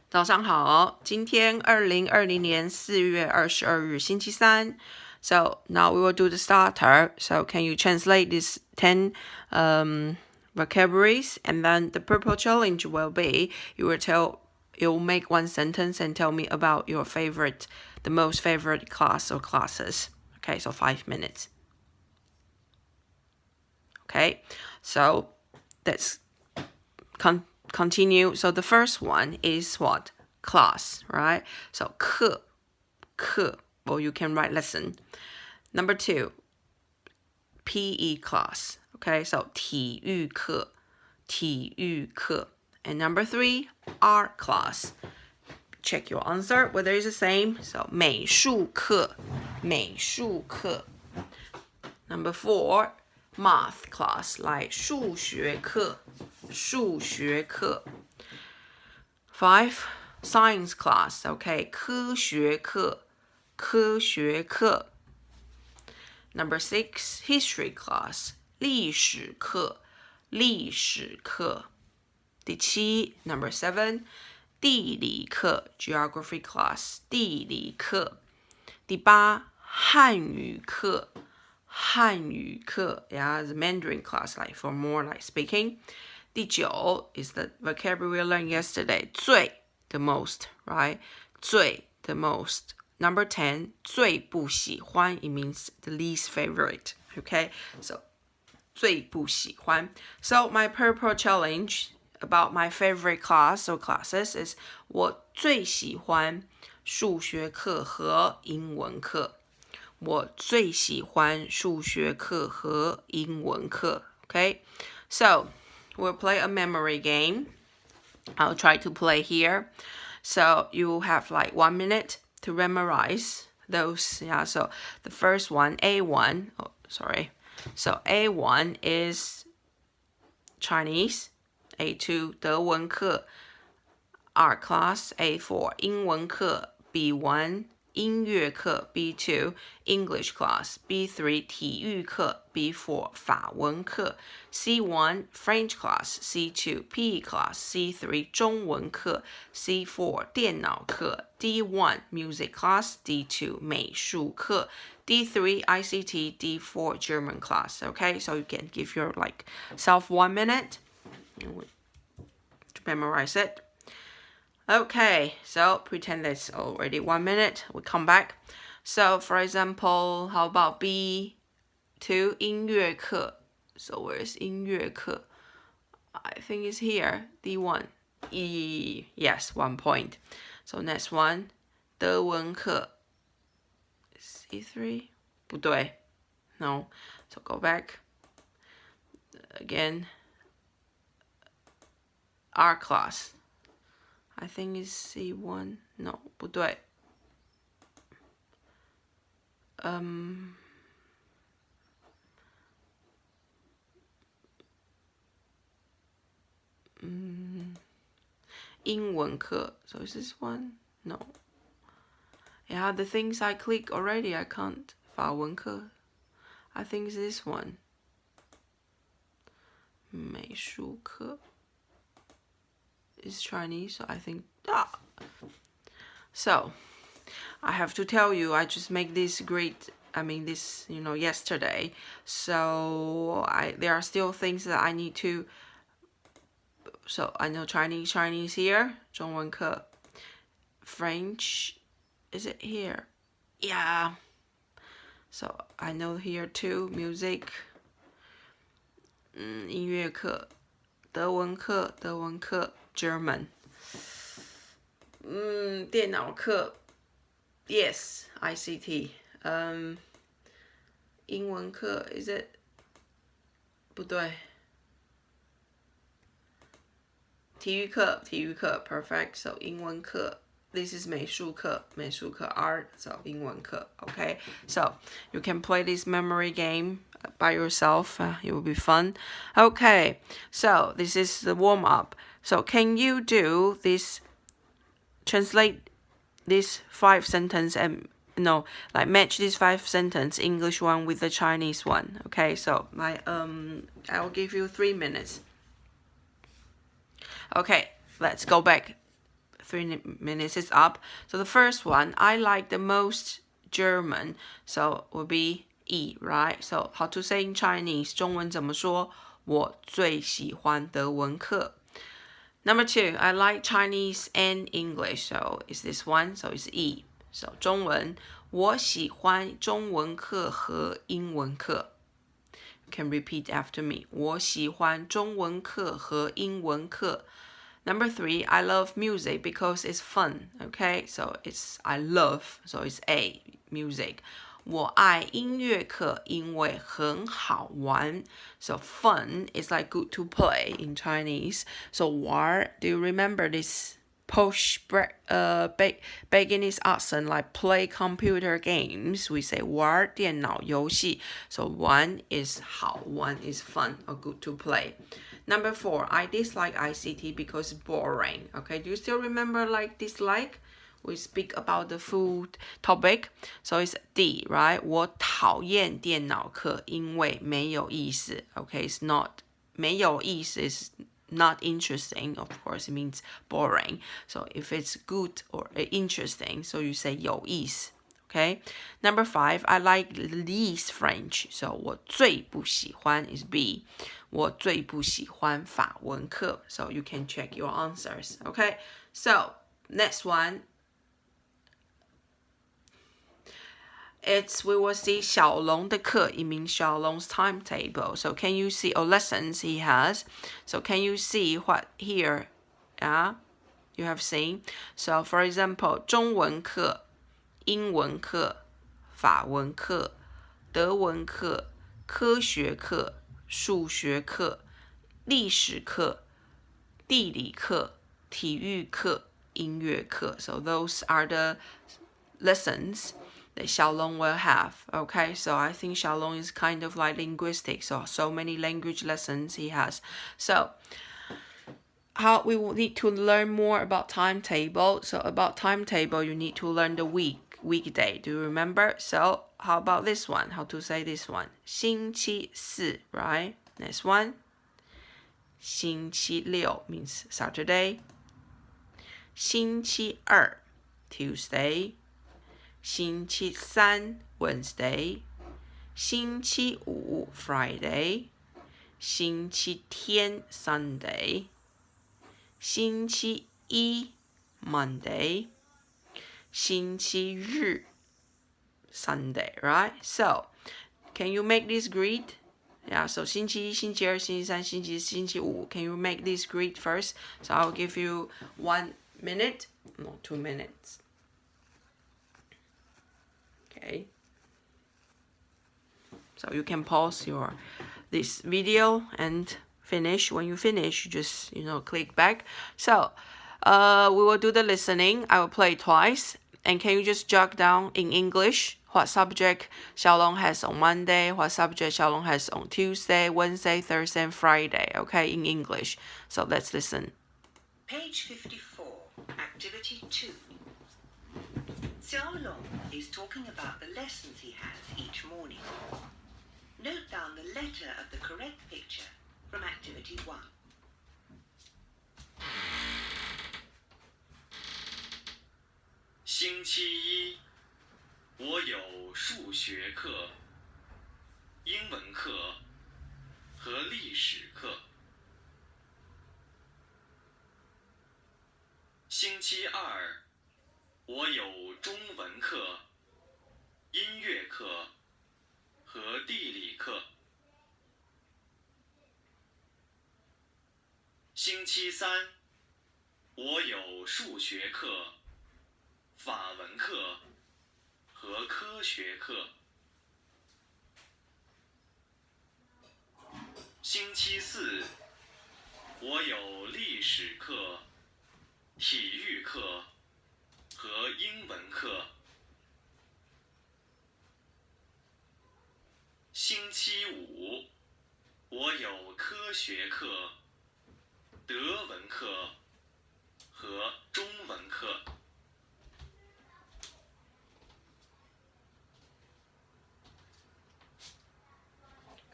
早上好，今天2020年4月22日星期三。So now we will do the starter. So can you translate these 10 vocabularies? And then the purple challenge will be you'll make one sentence and tell me about your the most favorite class or classes. Okay, so 5 minutes. Okay, so let's continue. So the first one is what? Class, right? So 课 or you can write lesson. Number 2, PE class. Okay, so 体育课 And number 3, art class. Check your answer whether it's the same. So 美术课 Number 4, math class, like 数学课 5, science class, okay, 科学课 Number 6, history class, 历史课 第7, Number 7, 地理课 geography class, 地理课第8, 汉语课 yeah, the Mandarin class, like for more like speaking. 第9 is the vocabulary we learned yesterday, 最 the most, right? 最 the most. Number 10, 最不喜欢, it means the least favorite, okay? So 最不喜欢. So my purple challenge about my favorite class or classes is 我最喜欢数学课和英文课。我最喜欢数学课和英文课。Okay, so we'll play a memory game. I'll try to play here. So you have like 1 minute to memorize those. Yeah, so the first one, A1. Oh, sorry. So A1 is Chinese. A2 德文课 Art class. A4 英文课 B1. 音乐课 B2, English class B3, 体育课 B4, 法文课 C1, French class C2, PE class C3, 中文课 C4, 电脑课 D1, Music class D2, 美术课 D3, ICT D4, German class. Okay, so you can give your self 1 minute to memorize it. Okay, so pretend that's already 1 minute. We come back. So, for example, how about B2, 音乐课? So, where's 音乐课? I think it's here, D1. Yes, 1 point. So, next one, 德文课 C3? 不对. No. So, go back. Again. Art class. I think it's C1. No, 不对。英文课. So is this one? No. Yeah, the things I click already, I can't. 法文课. I think it's this one. 美术课. Is Chinese, so I think So I have to tell you, I just make this yesterday. So there are still things that I need to. So I know Chinese here, 中文课 French, is it here? Yeah. So I know here too, music, 音乐课德文课 German. 电脑课 Yes, ICT. 英文课 is it? 不对。体育课 perfect. So 英文课 this is 美术课 art. So 英文课 okay. So you can play this memory game by yourself. It will be fun. Okay, so this is the warm-up. So can you do this, translate this 5 sentence and match this 5 sentence English one with the Chinese one. Okay, so I'll give you 3 minutes. Okay, let's go back 3 minutes is up. So the first one, I like the most German. So will be E, right? So how to say in Chinese? 中文怎么说？我最喜欢德文课。Number 2, I like Chinese and English. So it's this one. So it's E. So 中文，我喜欢中文课和英文课。You can repeat after me. 我喜欢中文课和英文课。Number 3, I love music because it's fun. Okay, so it's I love. So it's A, music. 我爱音乐课，因为很好玩。So fun is like good to play in Chinese. So 玩 do you remember this posh Beginese accent like play computer games? We say 玩电脑游戏。So 玩 is 好，玩 is fun or good to play. Number 4, I dislike ICT because it's boring. Okay, do you still remember like dislike? We speak about the food topic. So it's D, right? 我讨厌电脑课，因为没有意思。Okay, it's not 没有意思 is not interesting. Of course, it means boring. So if it's good or interesting, so you say 有意思。Okay. Number 5, I like least French. So 我最不喜欢 is B. 我最不喜欢法文课. So you can check your answers. Okay. So next one. We will see 小龙的课. It means 小龙's timetable. So can you see lessons he has? So can you see what here? You have seen. So for example, 中文课、英文课、法文课、德文课、科学课、数学课、历史课、地理课、体育课、音乐课. So those are the lessons that Xiaolong will have. Okay, so I think Xiaolong is kind of like linguistics, so many language lessons he has. So how we will need to learn more about timetable. So about timetable, you need to learn the weekday. Do you remember? So how about this one? How to say this one? 星期四, right? Next one. 星期六 means Saturday. 星期二 Tuesday. 星期三 Wednesday. 星期五 Friday. 星期天 Sunday. 星期一 Monday. 星期日 Sunday, right? So, can you make this grid? Yeah, so 星期一、星期二、星期三、星期四、星期五. Can you make this grid first? So I'll give you 1 minute, no, 2 minutes. Okay. So you can pause this video and finish. When you finish, you just click back. So we will do the listening. I will play twice. And can you just jot down in English what subject Xiaolong has on Monday, what subject Xiaolong has on Tuesday, Wednesday, Thursday, and Friday, okay, in English. So let's listen. Page 54, Activity 2. Xiaolong is talking about the lessons he has each morning. Note down the letter of the correct picture from Activity 1. 星期一，我有数学课、英文课和历史课。星期二，我有中文课、音乐课和地理课。星期三，我有数学课、法文课和科学课。星期四，我有历史课、体育课和英文课。星期五，我有科学课、德文课和中文课。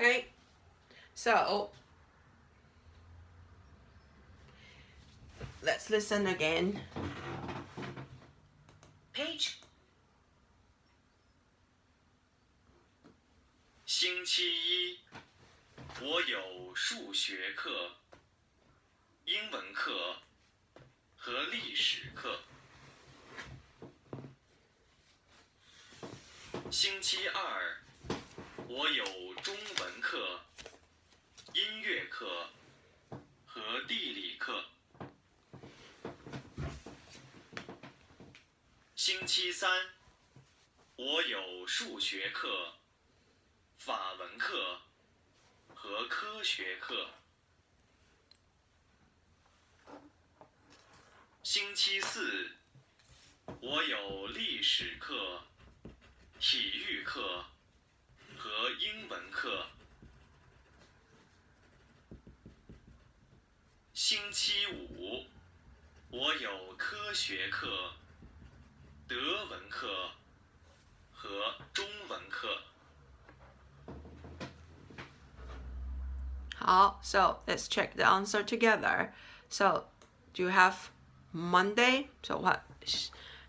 Okay, so let's listen again. Page 星期一，我有数学课、英文课和历史课。星期二，我有中文课、音乐课和地理课。星期三，我有数学课、法文课和科学课。星期四，我有历史课、体育课和英文课。星期五，我有科学课、德文课和中文课。好, so let's check the answer together. So, do you have Monday? So what?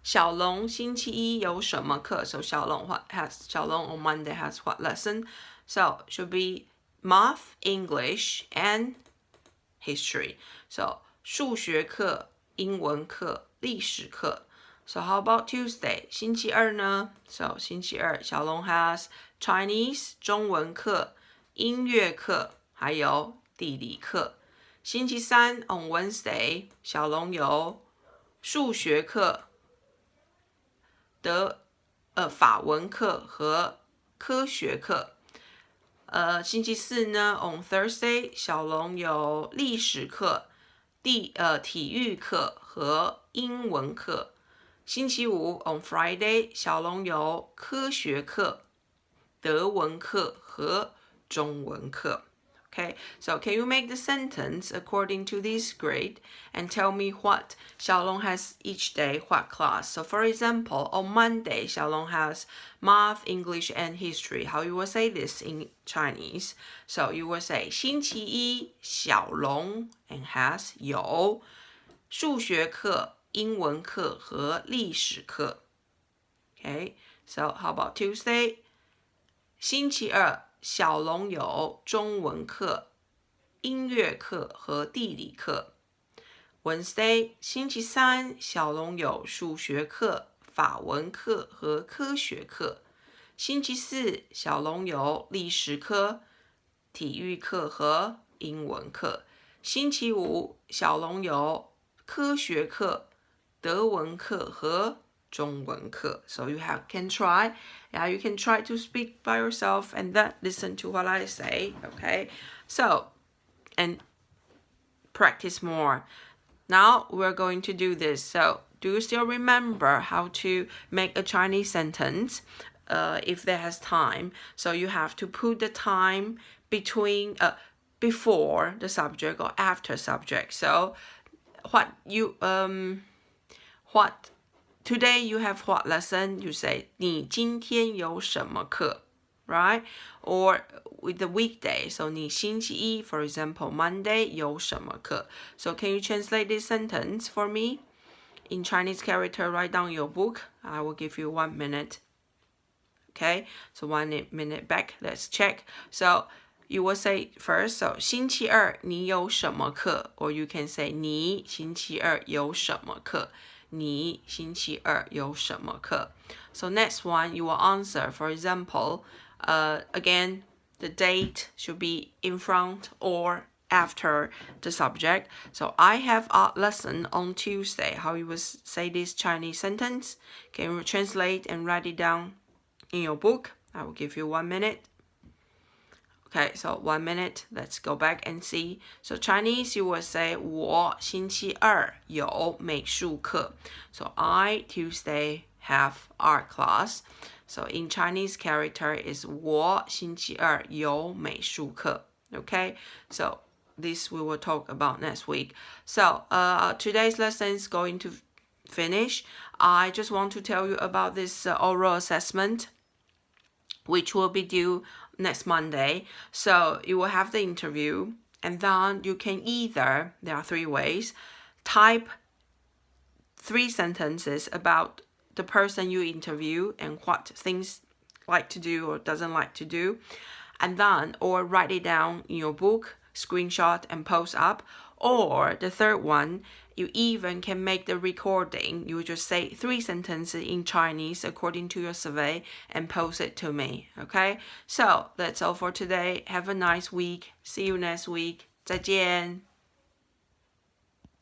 小龙星期一有什么课? So 小龙 on Monday has what lesson? So should be math, English, and history. So 数学课、英文课、历史课。So how about Tuesday? 星期二呢? So 星期二小龙 has Chinese 中文课、音乐课还有地理课。星期三 on Wednesday 小龙有数学课、法文课和科学课。星期四呢 on Thursday 小龙有历史课、体育课和英文课。星期五 on Friday 小龙有科学课、德文课和中文课。Okay, so can you make the sentence according to this grade and tell me what Xiaolong has each day, what class? So for example, on Monday, Xiaolong has math, English, and history. How you will say this in Chinese? So you will say 星期一小龙 and has 有数学课、英文课和历史课。Okay, so how about Tuesday? 星期二小龙有中文课、音乐课和地理课。Wednesday 星期三小龙有数学课、法文课和科学课。星期四小龙有历史课、体育课和英文课。星期五小龙有科学课、德文课和中文课。So you can try. Yeah, you can try to speak by yourself and then listen to what I say. Okay. So, and practice more. Now we're going to do this. So, do you still remember how to make a Chinese sentence? If there has time. So you have to put the time between before the subject or after subject. So today you have what lesson? You say 你今天有什么课? Right? Or with the weekday. So 你星期一, for example, Monday 有什么课? So can you translate this sentence for me? In Chinese character, write down your book. I will give you 1 minute. Okay, so 1 minute back. Let's check. So you will say first, so 星期二你有什么课? Or you can say 你星期二有什么课? 你星期二有什么课? So next one, you will answer. For example, again, the date should be in front or after the subject. So I have a lesson on Tuesday. How you will say this Chinese sentence? Can you translate and write it down in your book? I will give you 1 minute. Okay, so 1 minute. Let's go back and see. So Chinese, you will say 我星期二有美术课. So I Tuesday have art class. So in Chinese character is 我星期二有美术课. Okay, so this we will talk about next week. So today's lesson is going to finish. I just want to tell you about this oral assessment, which will be due next Monday. So you will have the interview, and then you can either, there are 3 ways, type 3 sentences about the person you interview and what things like to do or doesn't like to do, and then or write it down in your book, screenshot and post up. Or the third one, you even can make the recording. You just say 3 sentences in Chinese according to your survey and post it to me. Okay, so that's all for today. Have a nice week. See you next week. 再见